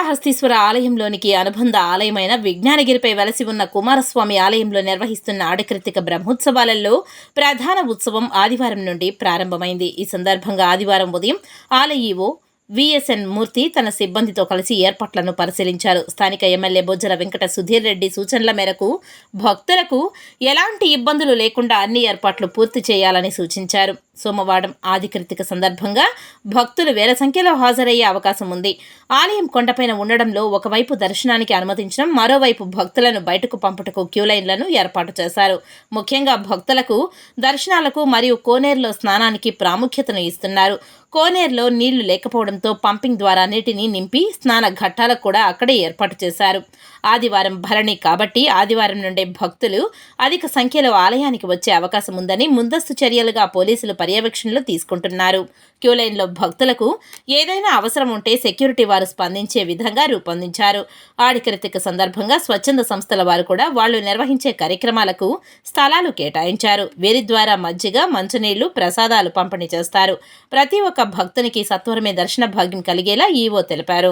శ్రీకాళహస్తీశ్వర ఆలయంలోనికి అనుబంధ ఆలయమైన విజ్ఞానగిరిపై వెలసి ఉన్న కుమారస్వామి ఆలయంలో నిర్వహిస్తున్న ఆడికృతిక బ్రహ్మోత్సవాలలో ప్రధాన ఉత్సవం ఆదివారం నుండి ప్రారంభమైంది. ఈ సందర్భంగా ఆదివారం ఉదయం ఆలయ ఈవో విఎస్ఎన్ మూర్తి తన సిబ్బందితో కలిసి ఏర్పాట్లను పరిశీలించారు. స్థానిక ఎమ్మెల్యే బొజ్జల వెంకట సుధీర్ రెడ్డి సూచనల మేరకు భక్తులకు ఎలాంటి ఇబ్బందులు లేకుండా అన్ని ఏర్పాట్లు పూర్తి చేయాలని సూచించారు. సోమవారం ఆదికృతిక సందర్భంగా భక్తులు వేల సంఖ్యలో హాజరయ్యే అవకాశం ఉంది. ఆలయం కొండపైన ఉండడంలో ఒకవైపు దర్శనానికి అనుమతించడం, మరోవైపు భక్తులను బయటకు పంపుటకు క్యూలైన్లను ఏర్పాటు చేశారు. ముఖ్యంగా భక్తులకు దర్శనాలకు మరియు కోనేరులో స్నానానికి ప్రాముఖ్యతను ఇస్తున్నారు. కోనేరులో నీళ్లు లేకపోవడంతో పంపింగ్ ద్వారా నీటిని నింపి స్నాన ఘట్టాలకు కూడా అక్కడే ఏర్పాటు చేశారు. ఆదివారం భరణి కాబట్టి ఆదివారం నుండే భక్తులు అధిక సంఖ్యలో ఆలయానికి వచ్చే అవకాశం ఉందని ముందస్తు చర్యలుగా పోలీసులు పర్యవేక్షణలు తీసుకుంటున్నారు. క్యూలైన్లో భక్తులకు ఏదైనా అవసరం ఉంటే సెక్యూరిటీ వారు స్పందించే విధంగా రూపొందించారు. ఆడికృతిక సందర్భంగా స్వచ్ఛంద సంస్థల వారు కూడా వాళ్లు నిర్వహించే కార్యక్రమాలకు స్థలాలు కేటాయించారు. వీరి ద్వారా మజ్జిగ, మంచినీళ్లు, ప్రసాదాలు పంపిణీ చేస్తారు. ప్రతి ఒక్క భక్తునికి సత్వరమే దర్శన భాగ్యం కలిగేలా ఈవో తెలిపారు.